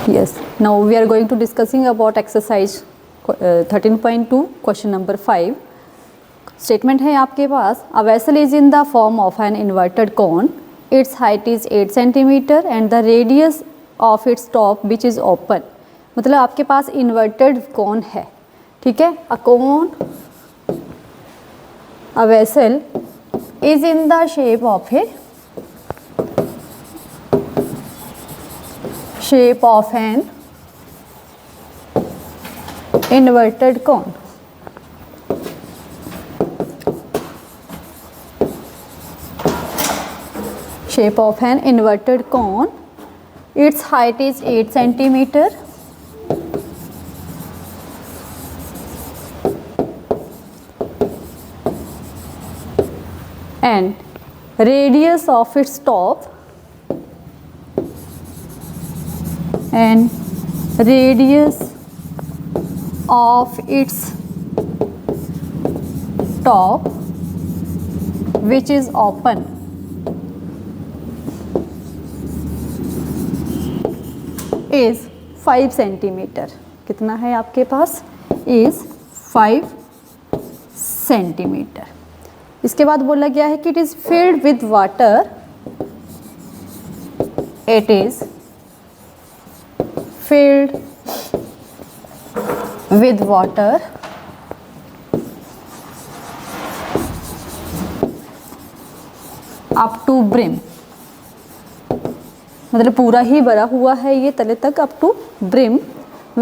Yes, now we are going to discussing about exercise 13.2 question number 5. Statement है आपके पास, a vessel is in the form of an inverted cone, its height is 8 centimetre and the radius of its top which is open. मतलब आपके पास inverted cone है, ठीक है. A cone, a vessel is in the shape of an inverted cone. Shape of an inverted cone. Its height is 8 centimeter. And radius of its top and radius of its top which is open is 5 centimetre. कितना है आपके पास? is 5 centimetre. इसके बाद बोला गया है कि it is filled with water. It is filled with water up to brim. मतलब पूरा ही भरा हुआ है ये तले तक, up to brim.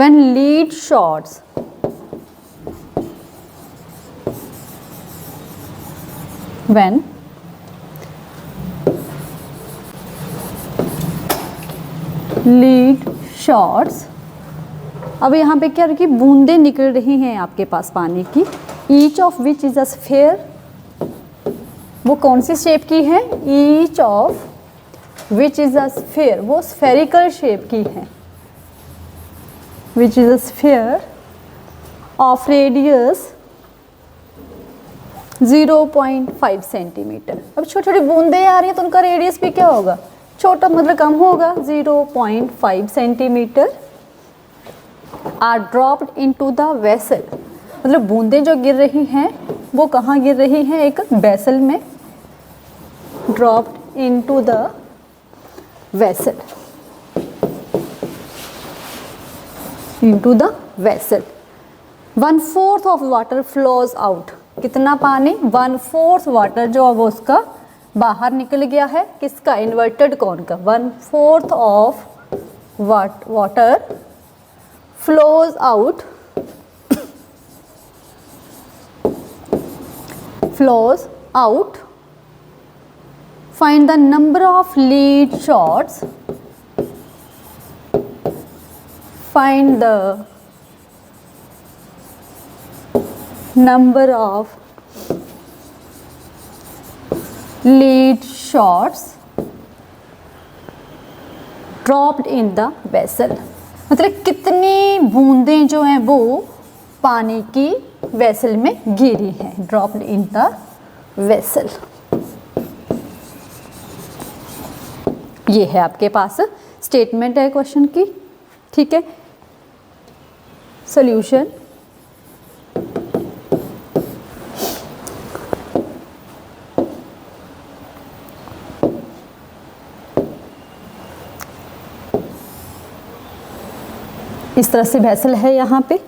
When lead shorts shorts. अब यहाँ पे क्या रखी, बूंदें निकल रही हैं आपके पास पानी की. Each of which is a sphere. वो कौन सी शेप की है? Each of which is a sphere. वो स्फेरिकल शेप की है. Which is a sphere of radius 0.5 centimetre. अब छोटी छोटी बूंदें आ रही हैं तो उनका रेडियस भी क्या होगा? छोटा, मतलब कम होगा. 0.5 centimetre are dropped into the vessel. मतलब बूंदें जो गिर रही हैं वो कहाँ गिर रही हैं? एक वेसल में. Dropped into the vessel. Into the vessel. 1/4 of water flows out. कितना पानी? 1/4 वाटर जो अब उसका बाहर निकल गया है. किसका? इन्वर्टेड कोन का. 1/4 of water flows out find the number of lead shots. Find the number of lead shots dropped in the vessel. मतलब कितनी बूंदें जो हैं वो पानी की वेसल में गिरी हैं. dropped in the vessel. ये है आपके पास स्टेटमेंट है क्वेश्चन की, ठीक है. सॉल्यूशन. इस तरह से वेसल है यहाँ पे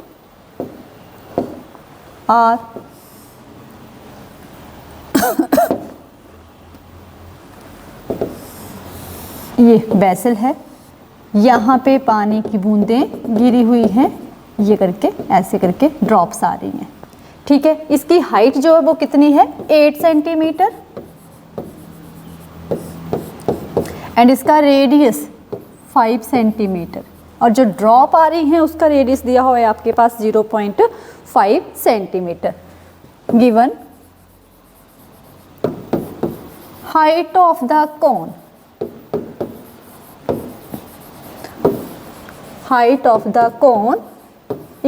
और ये वेसल है. यहाँ पे पानी की बूंदें गिरी हुई हैं. ये करके ऐसे करके ड्रॉप्स आ रही हैं, ठीक है. इसकी हाइट जो है वो कितनी है? 8 सेंटीमीटर. एंड इसका रेडियस 5 सेंटीमीटर. और जो ड्रॉप आ रही हैं उसका रेडियस दिया हुआ है आपके पास 0.5 centimetre. Given height of the cone. Height of the cone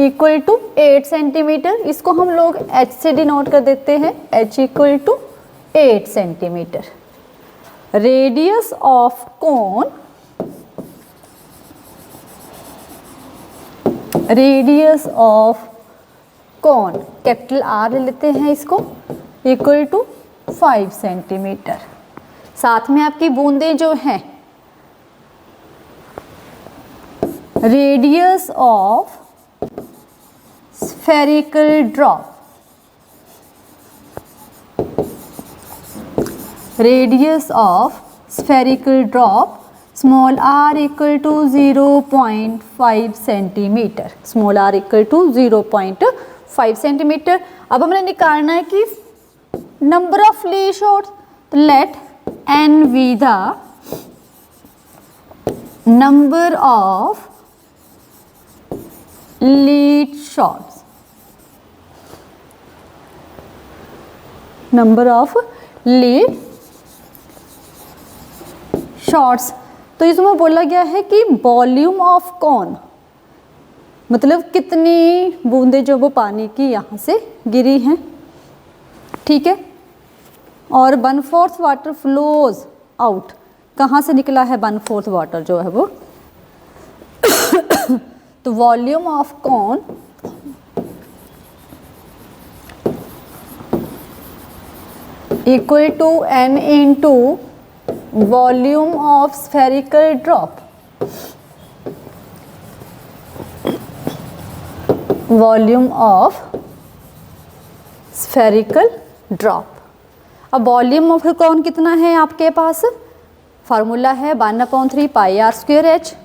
equal to 8 centimetre. इसको हम लोग h से डिनोट कर देते हैं. h equal to 8 centimetre. Radius of cone radius of cone, capital R ले लेते हैं इसको, इक्वल टू 5 सेंटीमीटर। साथ में आपकी बूंदें जो हैं, radius of spherical drop, radius of spherical drop small r equal to 0.5 centimetre, small r equal to 0.5 centimetre. अब हमने निकालना है कि नंबर ऑफ लीड शॉट्स, तो let n be the number of lead shots, number of lead shots. तो इसमें बोला गया है कि वॉल्यूम ऑफ कौन, मतलब कितनी बूंदें जो वो पानी की यहाँ से गिरी हैं, ठीक है। और 1/4 वाटर फ्लोज आउट, कहाँ से निकला है 1/4 वाटर जो है वो तो volume of cone equal to n into volume of spherical drop, volume of spherical drop. अब वॉल्यूम ऑफ कौन कितना है आपके पास, फार्मूला है 1/3 पाई आर स्क्वायर एच,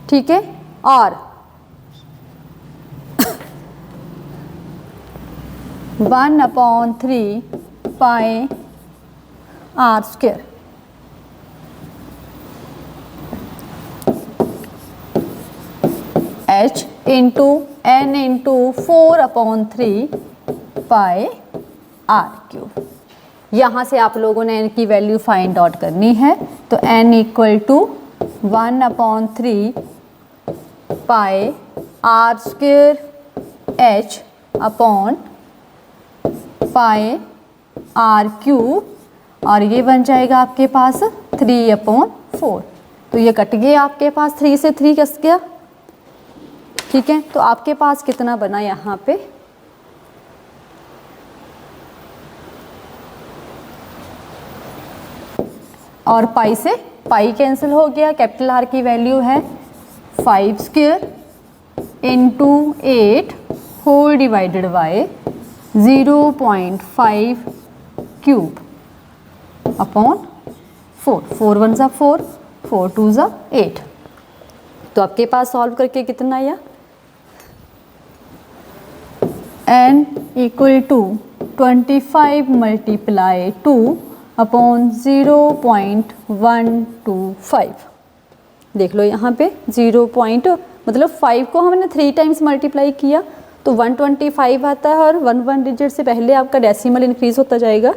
ठीक है। और 1/3 pi are square, h into n into 4/3 pi are cube. यहाँ से आप लोगों ने n की वैल्यू फाइंड आउट करनी है, तो n equal to 1/3 pi are square H upon pi are cube, और ये बन जाएगा आपके पास 3/4। तो ये कट गया आपके पास, 3 से 3 कस गया, ठीक है। तो आपके पास कितना बना यहाँ पे, और पाई से पाई कैंसिल हो गया, कैपिटल आर की वैल्यू है 5 square into 8 whole divided by 0.5 cube upon 4, 4 1 ज़ा 4, 4 2 ज़ा 8। तो आपके पास सॉल्व करके कितना आया, n equal to 25 multiply 2 upon 0.125। देख लो यहाँ पे 0. मतलब 5 को हमने 3 टाइम्स मल्टीप्लाई किया तो 125 आता है, और 1 डिजिट से पहले आपका डेसिमल इंक्रीज होता जाएगा,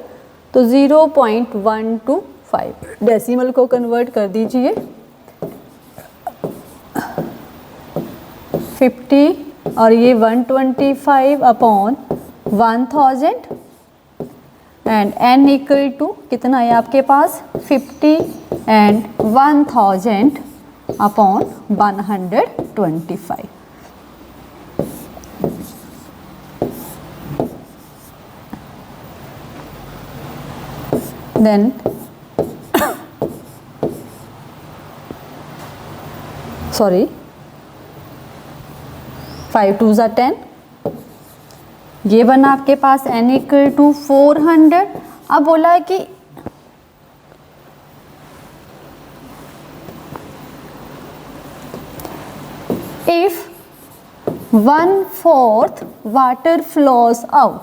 तो 0.125 डेसिमल को कन्वर्ट कर दीजिए 50, और ये 125 upon 1000 and n equal to कितना है आपके पास 50 एंड 1000 अपॉन 125। Then sorry 5 2 ज़ा 10, ये बना आपके पास n इक्वल टू 400। अब बोला है कि if 1/4 water flows out,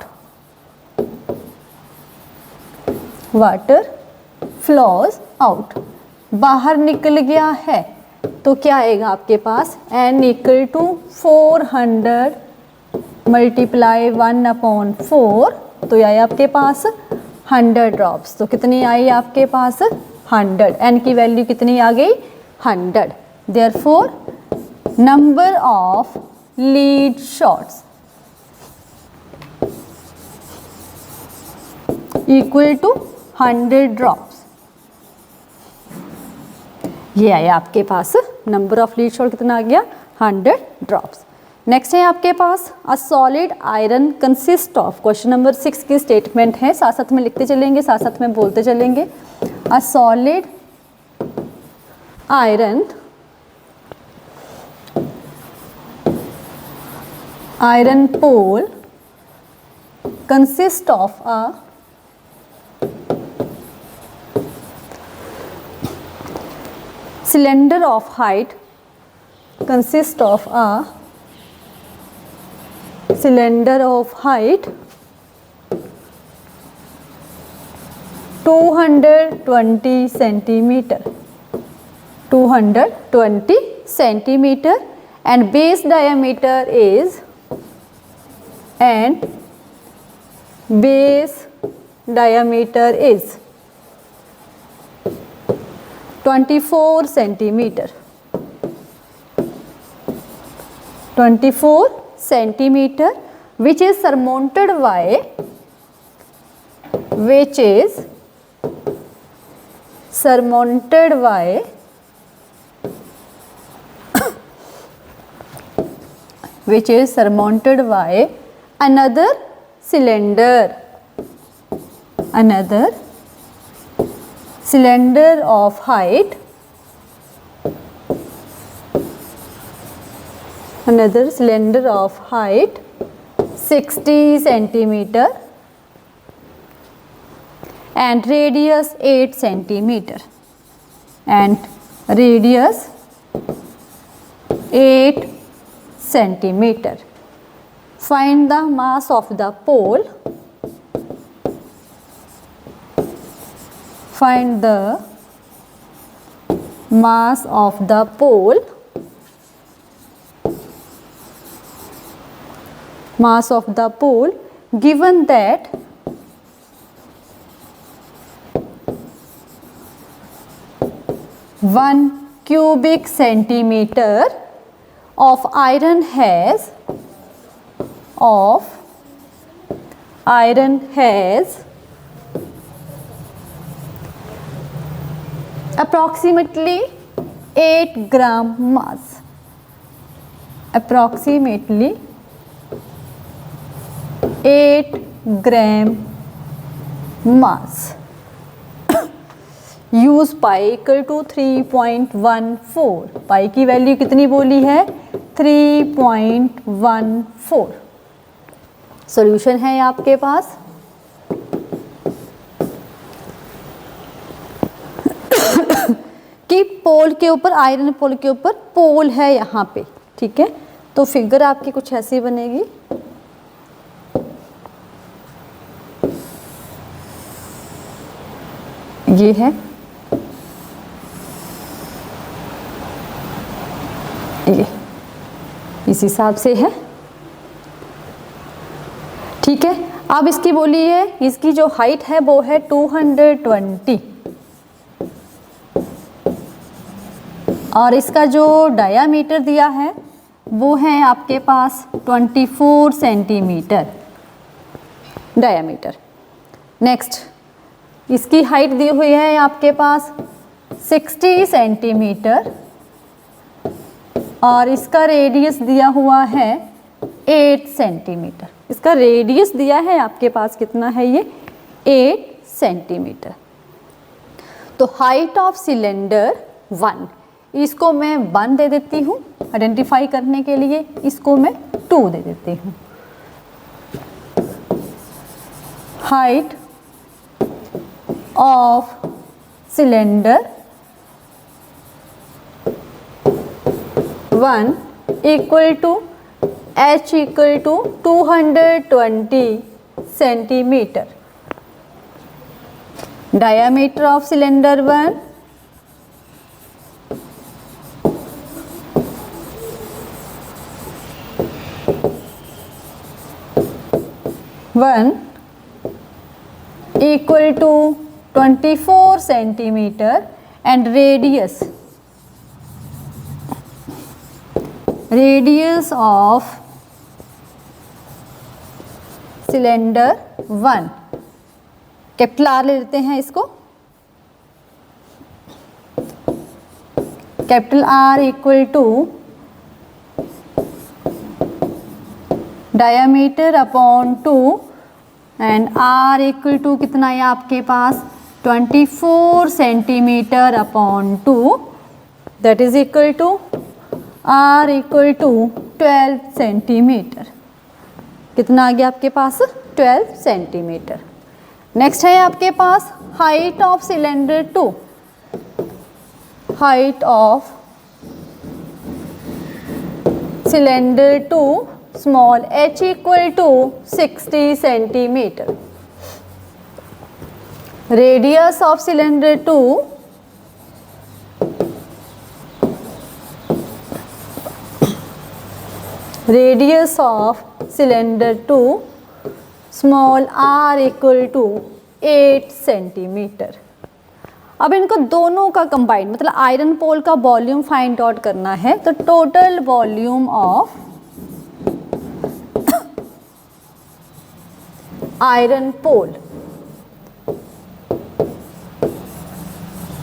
water flows out, बाहर निकल गया है, तो क्या आएगा आपके पास n इक्वल टू 400 मल्टीप्लाई 1/4, तो ये आया आपके पास 100 ड्रॉप्स। तो कितनी आई आपके पास 100, n की वैल्यू कितनी आ गई 100। Therefore number of lead shots equal to 100 drops. ये आया आपके पास नंबर ऑफ लीड शॉट कितना आ गया 100 ड्रॉप्स। नेक्स्ट है आपके पास a solid iron consist of, question number 6 की स्टेटमेंट है, साथ साथ में लिखते चलेंगे, साथ साथ में बोलते चलेंगे। A solid iron pole consist of a cylinder of height 220 centimeter and base diameter is 24 centimeter, which is surmounted by another cylinder of height 60 centimeter and radius 8 centimeter Find the mass of the pole. Find the mass of the pole. Given that one cubic centimeter of iron has approximately 8 gram mass. 8 gram mass. Use pi equal to 3.14। Pi की value कितनी बोली है? 3.14। Solution है आपके पास। कि पोल के ऊपर, iron पोल के ऊपर पोल है यहाँ पे, ठीक है। तो फिगर आपकी कुछ ऐसी बनेगी। ये है, ये इस हिसाब से है, ठीक है। अब इसकी बोली है, इसकी जो हाइट है वो है 220 और इसका जो डायामीटर दिया है वो है आपके पास 24 सेंटीमीटर डायामीटर। नेक्स्ट इसकी हाइट दी हुई है आपके पास 60 सेंटीमीटर और इसका रेडियस दिया हुआ है 8 सेंटीमीटर। इसका रेडियस दिया है आपके पास कितना है? ये 8 सेंटीमीटर। तो हाइट ऑफ सिलेंडर 1, इसको मैं 1 दे देती हूँ आइडेंटिफाई करने के लिए, इसको मैं 2 दे देती हूँ। Height of cylinder 1 equal to H equal to 220 centimetre. Diameter of cylinder 1 equal to 24 centimeter and radius of cylinder 1, capital R ले लेते हैं इसको, capital R equal to diameter upon 2 and R equal to कितना है आपके पास 24 centimetre upon 2, that is equal to R equal to 12 centimetre. कितना आ गया आपके पास 12 सेंटीमीटर। नेक्स्ट है आपके पास height of cylinder 2, height of cylinder 2 small h equal to 60 centimetre. Radius of cylinder 2 radius of cylinder 2 small r equal to 8 centimetre. अब इनको दोनों का कंबाइंड मतलब आयरन पोल का वॉल्यूम फाइंड आउट करना है, तो total volume of iron pole,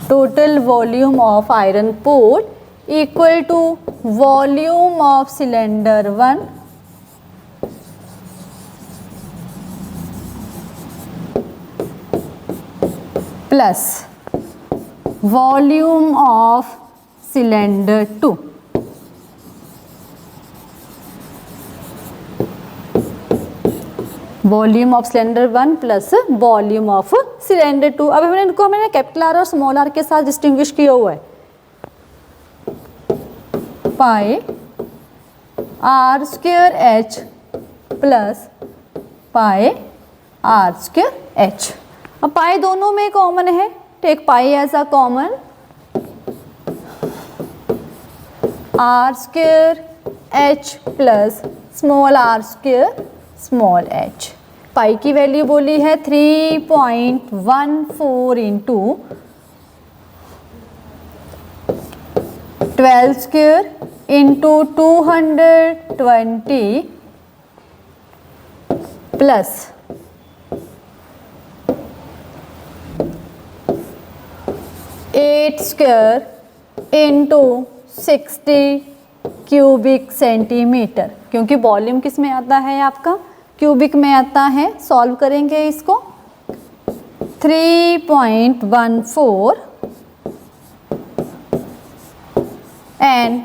total volume of iron pole equal to volume of cylinder 1 plus volume of cylinder 2। Volume of cylinder 1 plus volume of cylinder 2। अब हमने capital r और small r के साथ distinguish किया हुआ है। Pi are square h plus pi are square h. अब pi दोनों में कॉमन है, take pi as a common, r square h plus small r square small h. Pi की वैल्यू बोली है 3.14 into 12 square into 220 plus 8 square into 60 cubic centimetre. क्योंकि volume किस में आता है आपका क्यूबिक में आता है। सॉल्व करेंगे इसको 3.14 and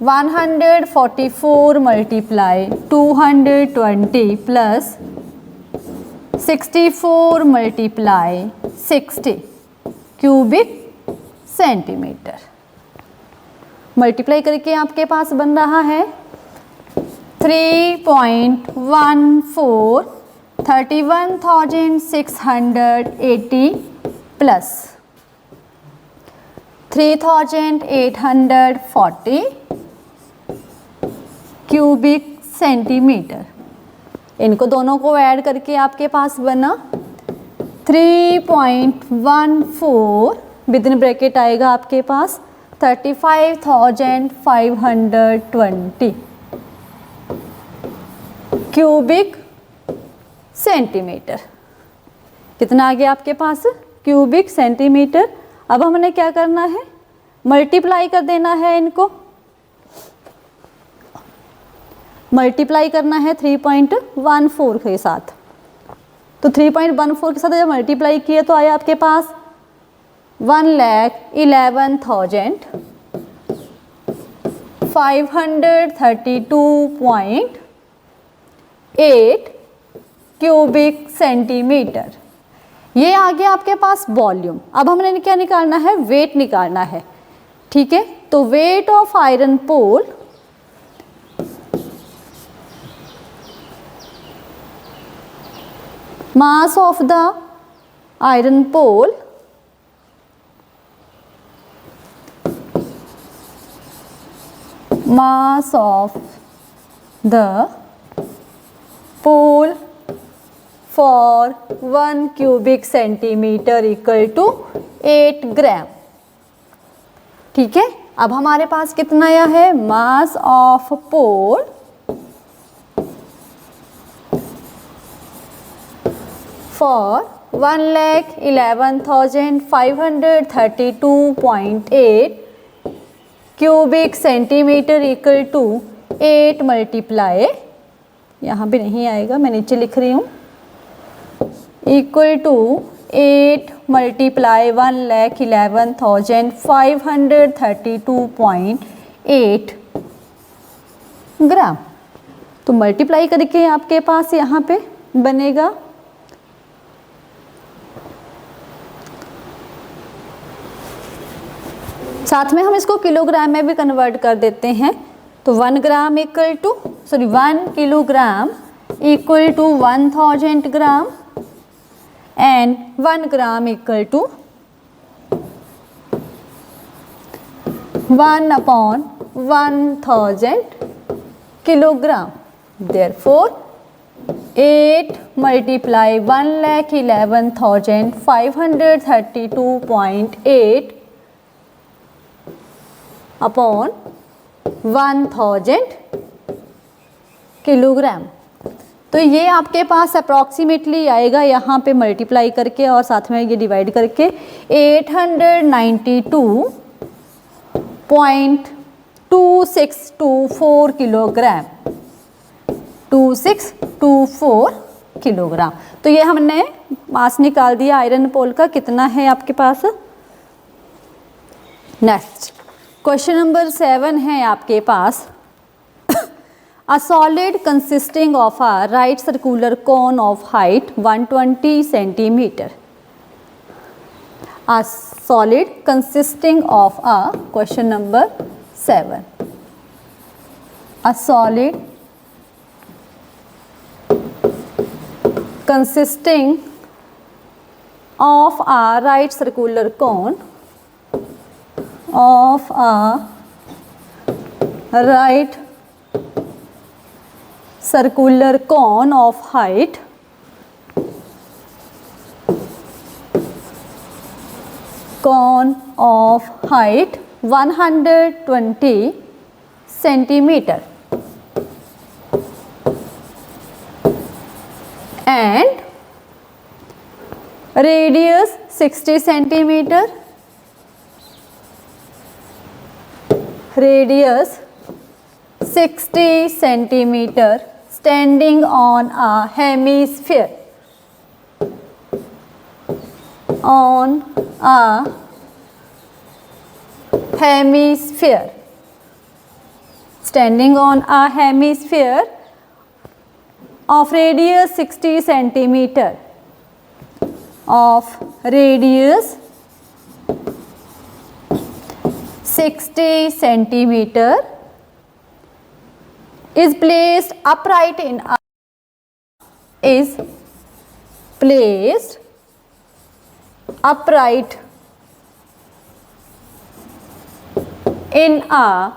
144 multiply 220 plus 64 multiply 60 cubic centimetre. Multiply करके आपके पास बन रहा है 3.14 31,680 प्लस 3,840 क्यूबिक सेंटीमीटर। इनको दोनों को ऐड करके आपके पास बना 3.14 विदिन ब्रैकेट आएगा आपके पास 35,520 क्यूबिक सेंटीमीटर। कितना आ गया आपके पास क्यूबिक सेंटीमीटर। अब हमने क्या करना है मल्टीप्लाई कर देना है, इनको मल्टीप्लाई करना है 3.14 के साथ। तो 3.14 के साथ जब मल्टीप्लाई किए तो आया आपके पास 1,11,532.8 क्यूबिक सेंटीमीटर। ये आ गया आपके पास वॉल्यूम। अब हमने क्या निकालना है वेट निकालना है, ठीक है। तो weight of iron pole mass of the iron pole mass of the pole for 1 cubic centimeter equal to 8 ग्राम। ठीक है। अब हमारे पास कितना आया है mass of pole for 1,11,532.8 cubic centimeter equal to 8 multiply यहाँ पे नहीं आएगा, मैं नीचे लिख रही हूँ, इक्वल टू 8 मल्टीप्लाई 1,11,532.8 ग्राम। तो मल्टीप्लाई करके आपके पास यहाँ पे बनेगा साथ में हम इसको किलोग्राम में भी कन्वर्ट कर देते हैं। तो 1 gram equal to 1 kilogram equal to 1000 gram and 1 gram equal to 1/1000 kilogram. Therefore 8 multiply 1,11,532.8 upon 1000 kilogram. तो ये आपके पास अप्रॉक्सीमेटली आएगा यहाँ पे मल्टीप्लाई करके और साथ में ये डिवाइड करके 892.2624 किलोग्राम, 2624 किलोग्राम। तो ये हमने मास निकाल दिया आयरन पोल का, कितना है आपके पास। नेक्स्ट क्वेश्चन नंबर 7 है आपके पास, a solid consisting of a right circular cone of height 120 centimeter. A solid consisting of a, question number 7, a solid consisting of a right circular cone of a right circular cone of height 120 centimeter and radius 60 centimeter, radius 60 centimeter standing on a hemisphere, on a hemisphere, standing on a hemisphere of radius 60 centimeter, of radius 60 centimeter is placed upright in a, is placed upright in a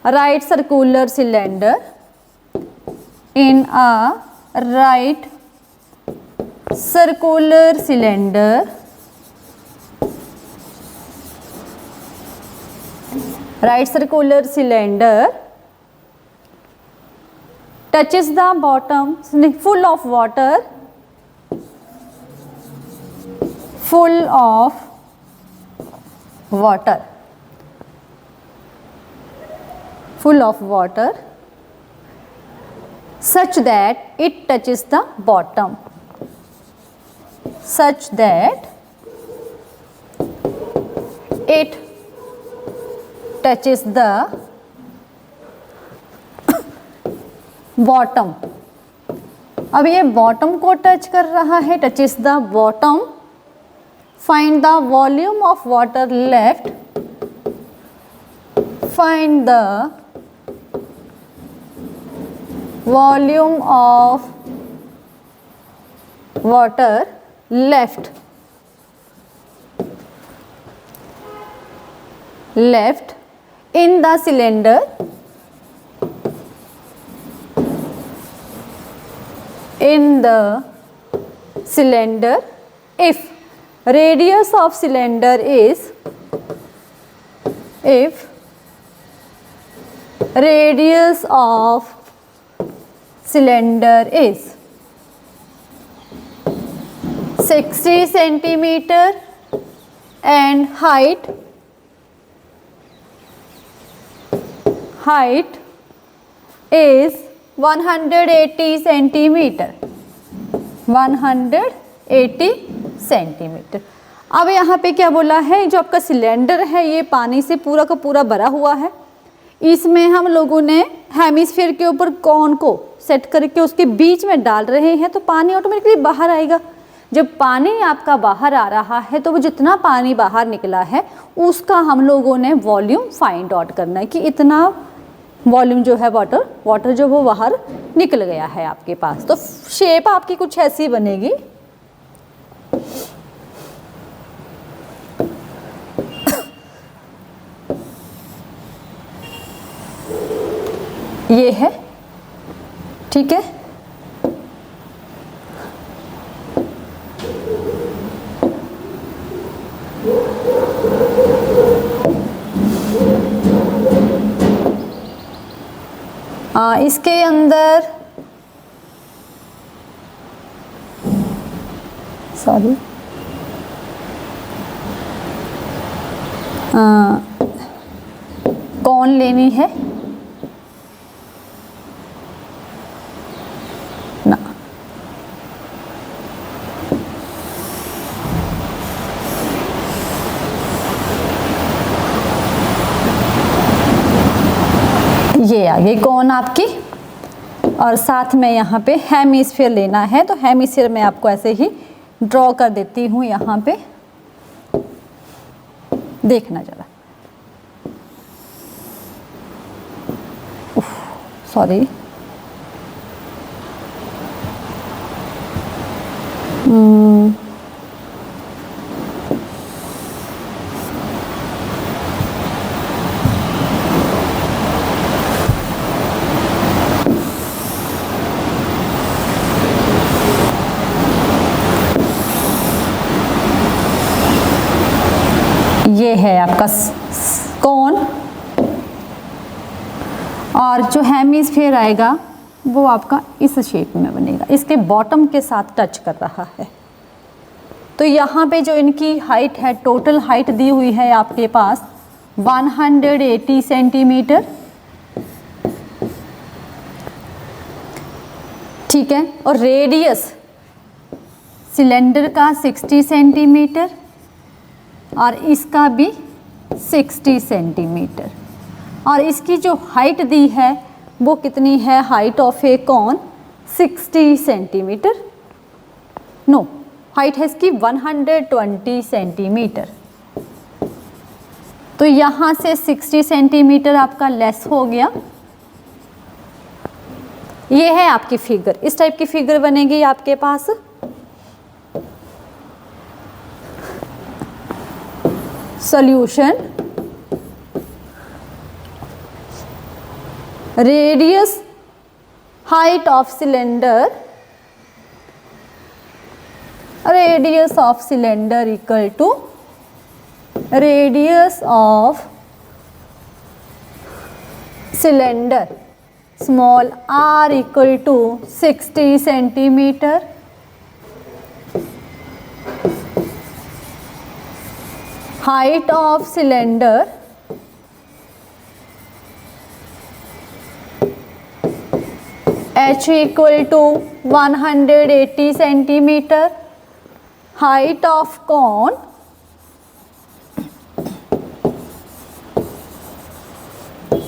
right circular cylinder, in a right circular cylinder right circular cylinder touches the bottom, full of water, full of water, full of water, such that it touches the bottom, such that it touches the bottom. अब ये bottom को touch कर रहा है, touches the bottom. Find the volume of water left, find the volume of water left, left in the cylinder, in the cylinder if radius of cylinder is, if radius of cylinder is 60 centimeter and height is 180 centimetre, 180 centimetre. अब यहाँ पे क्या बोला है, जो आपका cylinder है ये पानी से पूरा का पूरा भरा हुआ है। इसमें हम लोगों ने हेमिस्फीयर के ऊपर कॉन को सेट करके उसके बीच में डाल रहे हैं, तो पानी ऑटोमेटिकली बाहर आएगा। जब पानी आपका बाहर आ रहा है तो वो जितना पानी बाहर निकला है उसका हम लोगों ने वॉल्यूम फाइंड आउट करना है कि इतना वॉल्यूम जो है वाटर जो वो बाहर निकल गया है आपके पास। तो शेप आपकी कुछ ऐसी बनेगी। ये है, ठीक है। इसके अंदर सॉरी कौन लेनी है ना, ये आ गई कौन आपकी, और साथ में यहाँ पे हेमिस्फीयर लेना है। तो हेमिस्फीयर मैं आपको ऐसे ही ड्रॉ कर देती हूँ, यहाँ पे देखना जरा। सॉरी, ये है आपका कौन, और जो हेमिस्फीयर आएगा वो आपका इस शेप में बनेगा, इसके बॉटम के साथ टच कर रहा है। तो यहाँ पे जो इनकी हाइट है, टोटल हाइट दी हुई है आपके पास 180 सेंटीमीटर, ठीक है। और रेडियस सिलेंडर का 60 सेंटीमीटर और इसका भी 60 सेंटीमीटर, और इसकी जो हाइट दी है वो कितनी है, height of a cone 60 centimetre, no height है इसकी 120 सेंटीमीटर। तो यहाँ से 60 सेंटीमीटर आपका लेस हो गया। ये है आपकी फिगर, इस टाइप की फिगर बनेगी आपके पास। Solution, radius height of cylinder, radius of cylinder equal to radius of cylinder small r equal to 60 centimeter, height of cylinder h equal to 180 centimeter, height of cone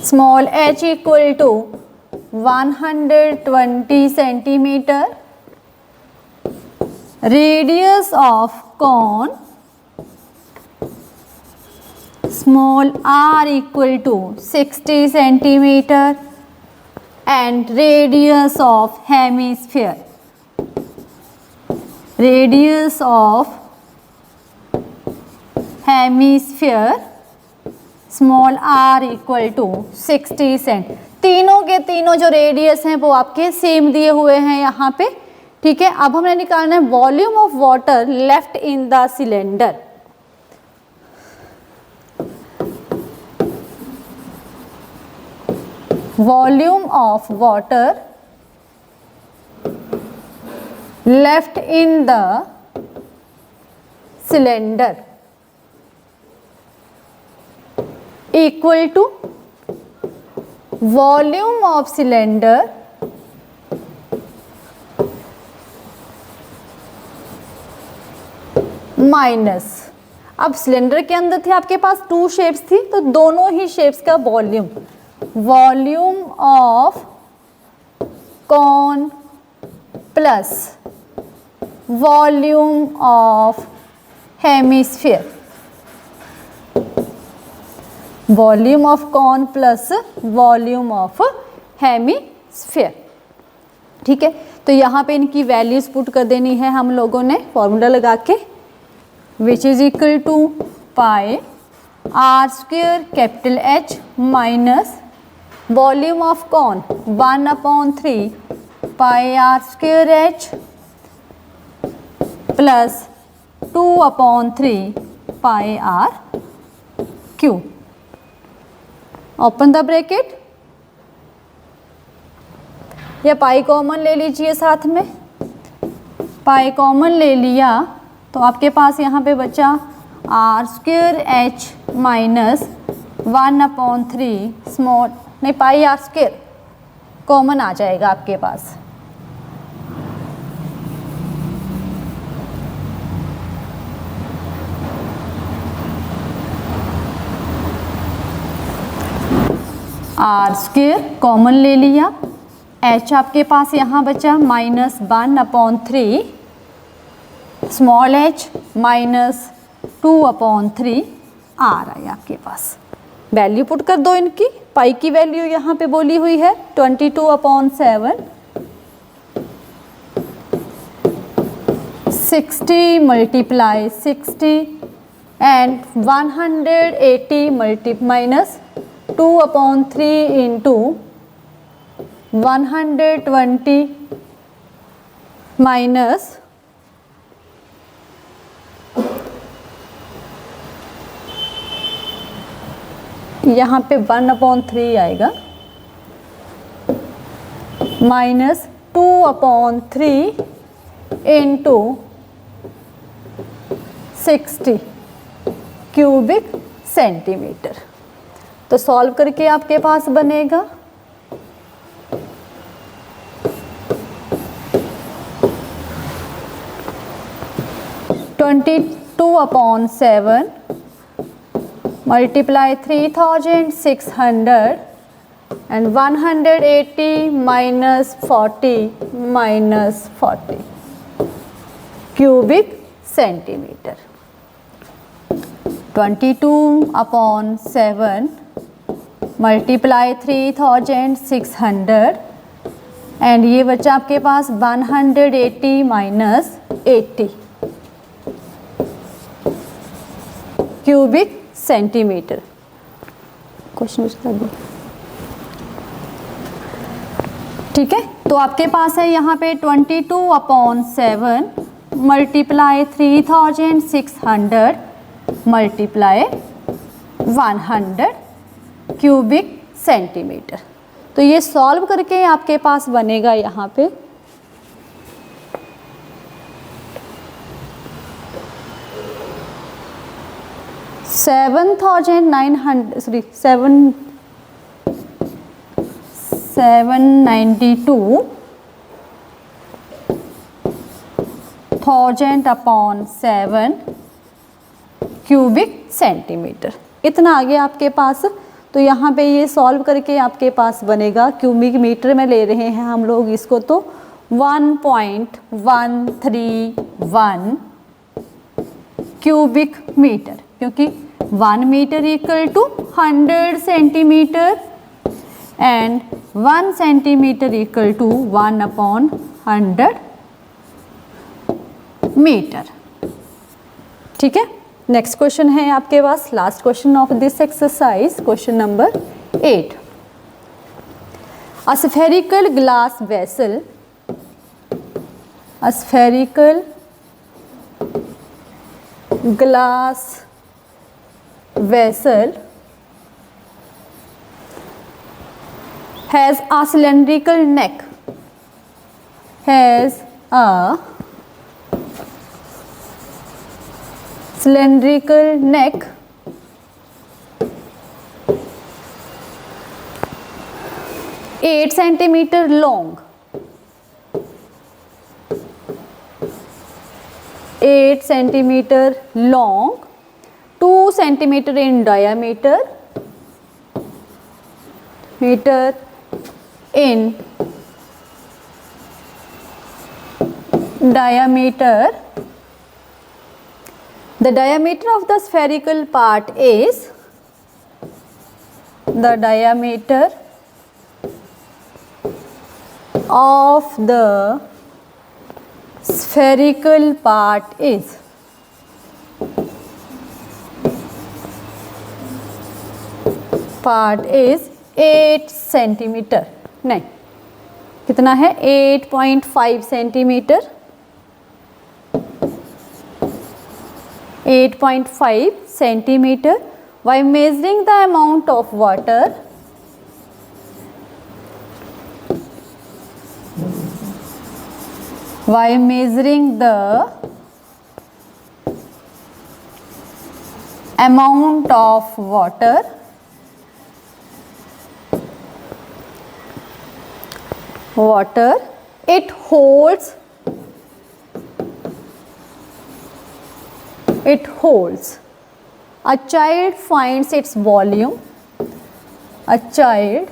small h equal to 120 centimeter, radius of cone small r equal to 60 centimeter, and radius of hemisphere, radius of hemisphere small r equal to 60 cent. तीनों के तीनों जो radius हैं वो आपके same दिए हुए हैं यहाँ पे, ठीक है। अब हमने निकालना है volume of water left in the cylinder. Volume of water left in the cylinder equal to volume of cylinder minus, अब सिलेंडर के अंदर थे आपके पास 2 शेप्स थी, तो दोनों ही शेप्स का volume, volume of cone plus volume of hemisphere, volume of cone plus volume of hemisphere. ठीक है, तो यहाँ पे इनकी वैल्यूज पुट कर देनी है हम लोगों ने फॉर्मूला लगा के, which is equal to pi R square capital H minus volume of cone 1/3 pi R square H plus 2/3 pi R cube. Open the bracket, या पाई कॉमन ले लीजिए, साथ में पाई कॉमन ले लिया तो आपके पास यहाँ पे बचा R square H minus 1/3 small, नहीं पाई आर स्क्वेयर कॉमन आ जाएगा आपके पास, आर स्क्वेयर कॉमन ले लिया, H आपके पास यहाँ बचा minus 1/3 small h minus 2/3 R आया आपके पास। वैल्यू पुट कर दो इनकी, पाई की वैल्यू यहाँ पे बोली हुई है 22/7, 60 multiply 60 and 180 minus 2/3 into 120 minus यहाँ पे 1/3 आएगा माइनस 2/3 इंटू 60 क्यूबिक सेंटीमीटर। तो सॉल्व करके आपके पास बनेगा 22/7 multiply 3600 and 180 minus 40 cubic centimeter। 22/7 multiply 3600 and ये बचा आपके पास 180 माइनस 80 क्यूबिक सेंटीमीटर। क्वेश्चन कर दो, ठीक है। तो आपके पास है यहाँ पे 22/7 मल्टीप्लाई 3600 मल्टीप्लाई 100 क्यूबिक सेंटीमीटर। तो ये सॉल्व करके आपके पास बनेगा यहाँ पे 792,000/7 क्यूबिक सेंटीमीटर। इतना आ गया आपके पास। तो यहाँ पे ये सॉल्व करके आपके पास बनेगा, क्यूबिक मीटर में ले रहे हैं हम लोग इसको, तो 1.131 क्यूबिक मीटर, क्योंकि 1 metre equal to 100 centimetre and 1 centimetre equal to 1/100 metre. ठीक है। नेक्स्ट क्वेश्चन है आपके पास, last question of this exercise, question number 8। A spherical glass vessel, a spherical glass vessel has a cylindrical neck, has a cylindrical neck eight centimeter long, 8 centimeter long, 2 centimeter in diameter, The diameter of the spherical part is, the diameter of the spherical part is, part is 8 centimetre, नहीं कितना है 8.5 centimetre, 8.5 centimeter. By measuring the amount of water, by measuring the amount of water, it holds a child finds its volume, a child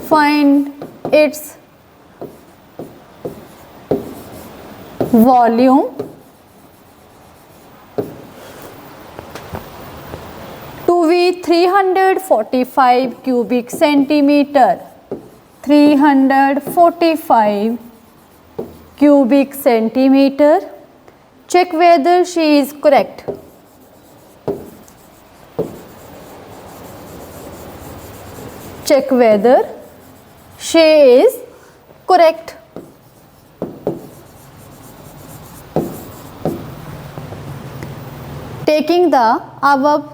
find its volume to be 345 cubic centimeter, 345 cubic centimeter. Check whether she is correct. Check whether she is correct. Taking the above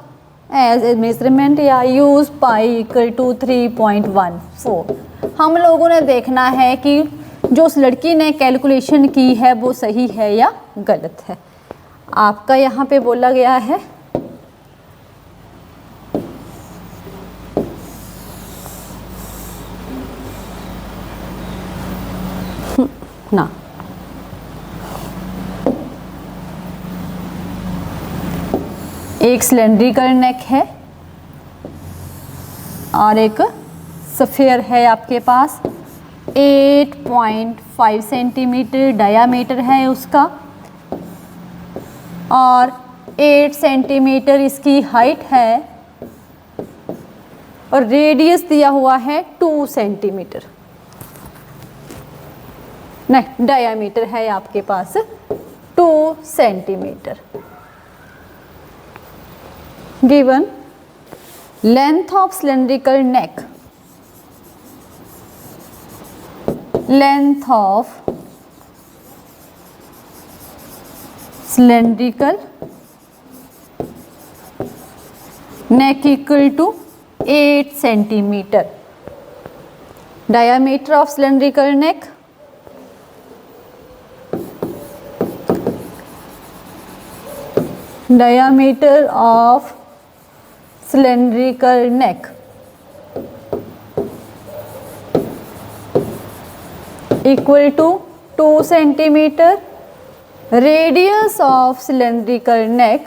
as a measurement या use pi equal to 3.14. हम लोगों ने देखना है कि जो उस लड़की ने कैलकुलेशन की है वो सही है या गलत है। आपका यहाँ पे बोला गया है ना, एक सिलेंड्रिकल नेक है और एक स्फीयर है आपके पास, 8.5 सेंटीमीटर डायामीटर है उसका और 8 सेंटीमीटर इसकी हाइट है और रेडियस दिया हुआ है 2 सेंटीमीटर, नहीं डायामीटर है आपके पास 2 centimetre. Given length of cylindrical neck, length of cylindrical neck equal to 8 centimeter. Diameter of cylindrical neck, diameter of cylindrical neck equal to 2 centimeter. Radius of cylindrical neck,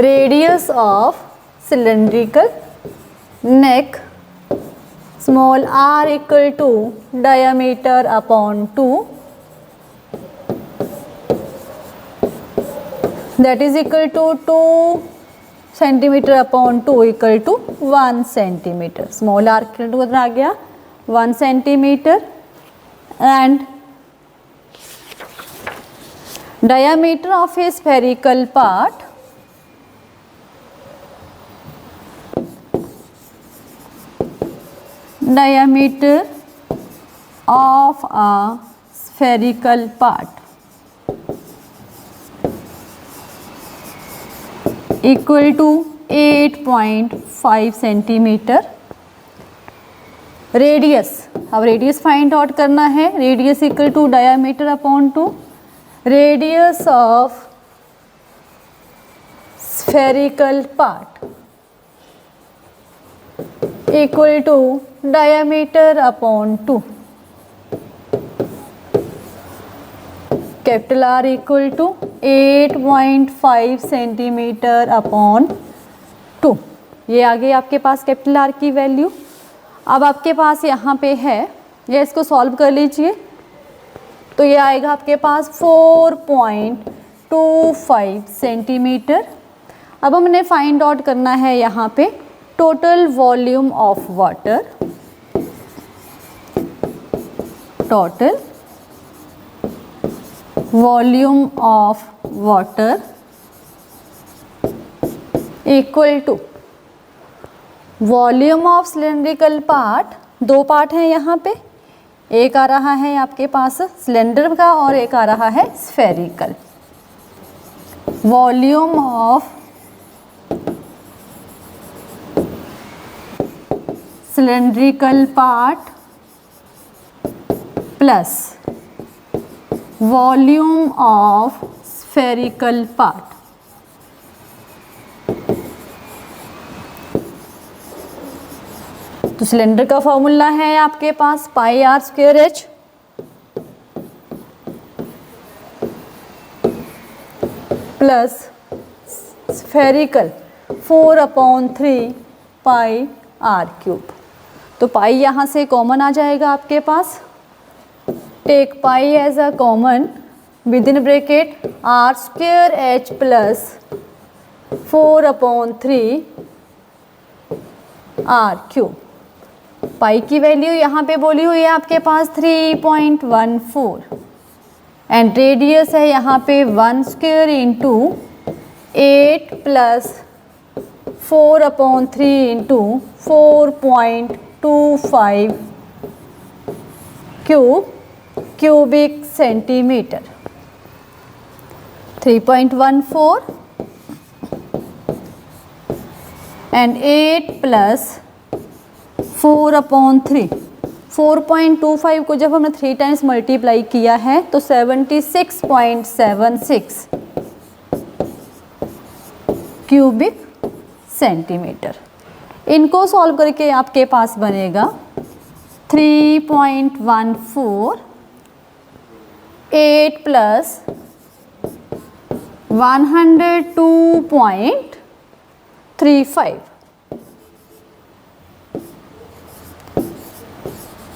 radius of cylindrical neck small r equal to diameter upon 2, that is equal to 2 centimeter upon 2 equal to 1 centimeter. Small r equal to कितना आ गया 1 centimeter and diameter of a spherical part, diameter of a spherical part equal to 8.5 centimetre. Radius, अब radius find out करना है, radius equal to diameter upon 2, radius of spherical part equal to diameter upon 2, capital R equal to 8.5 centimetre upon 2। ये आ गई आपके पास capital R की value. अब आपके पास यहाँ पे है, ये इसको सॉल्व कर लीजिए, तो ये आएगा आपके पास 4.25 सेंटीमीटर। अब हमने फाइंड आउट करना है यहाँ पे total volume of water, total volume of water equal to volume of cylindrical part. दो पार्ट हैं यहाँ पे, एक आ रहा है आपके पास सिलेंडर का और एक आ रहा है spherical. Volume of cylindrical part plus volume of spherical part. तो सिलेंडर का फॉर्मूला है आपके पास pi are square h plus spherical 4/3 pi are cube. तो पाई यहाँ से कॉमन आ जाएगा आपके पास। Take pi as a common within bracket r square h plus 4/3 r cube. Pi की वैल्यू यहाँ पे बोली हुई है आपके पास 3.14 एंड रेडियस है यहाँ पे 1 square into 8 plus 4/3 into 4.25 cubic centimetre. 3.14 and 8 plus 4/3। 4.25 को जब हमने 3 टाइम्स मल्टीप्लाई किया है तो 76.76 क्यूबिक सेंटीमीटर। इनको सॉल्व करके आपके पास बनेगा 3.14 8 प्लस 102.35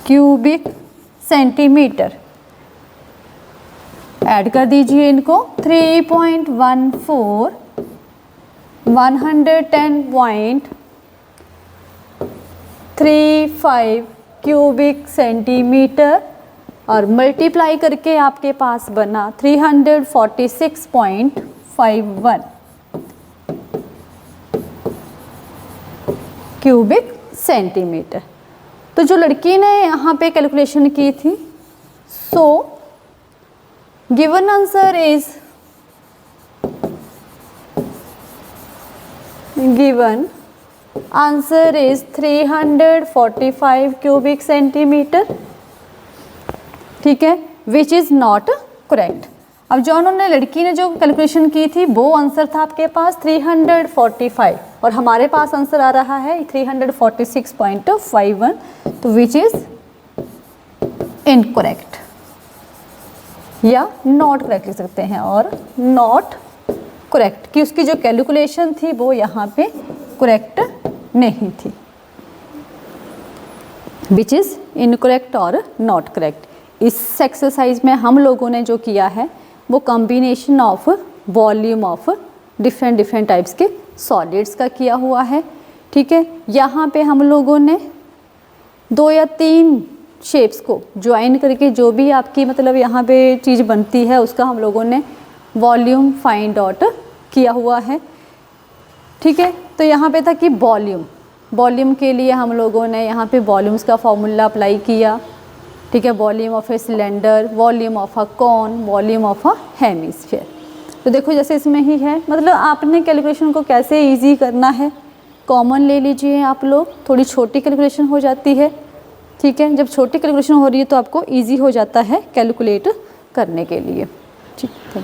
क्यूबिक सेंटीमीटर। ऐड कर दीजिए इनको 3.14 110.35 क्यूबिक सेंटीमीटर और मल्टीप्लाई करके आपके पास बना 346.51 क्यूबिक सेंटीमीटर। तो जो लड़की ने यहाँ पे कैलकुलेशन की थी, so given answer is given answer is 345 cubic centimetre. ठीक है, विच इज नॉट करेक्ट। अब जो उन्होंने लड़की ने जो कैलकुलेशन की थी वो आंसर था आपके पास 345 और हमारे पास आंसर आ रहा है 346.51, तो विच इज इनकरेक्ट या नॉट करेक्ट लिख सकते हैं, और नॉट करेक्ट कि उसकी जो कैलकुलेशन थी वो यहाँ पे करेक्ट नहीं थी, विच इज इनकरेक्ट और नॉट करेक्ट। इस एक्सरसाइज में हम लोगों ने जो किया है वो combination of volume of different types के सॉलिड्स का किया हुआ है। ठीक है, यहाँ पे हम लोगों ने 2 या 3 शेप्स को ज्वाइन करके जो भी आपकी मतलब यहाँ पे चीज़ बनती है उसका हम लोगों ने वॉल्यूम फाइंड आउट किया हुआ है। ठीक है, तो यहाँ पे था कि वॉल्यूम के लिए हम लोगों ने यहाँ पे वॉल्यूम्स का फॉर्मूला अप्लाई किया। ठीक है, volume of a cylinder, volume of a cone, volume of a hemisphere. तो देखो जैसे इसमें ही है, मतलब आपने कैलकुलेशन को कैसे इजी करना है, कॉमन ले लीजिए आप लोग, थोड़ी छोटी कैलकुलेशन हो जाती है। ठीक है, जब छोटी कैलकुलेशन हो रही है तो आपको इजी हो जाता है कैलकुलेट करने के लिए। ठीक है।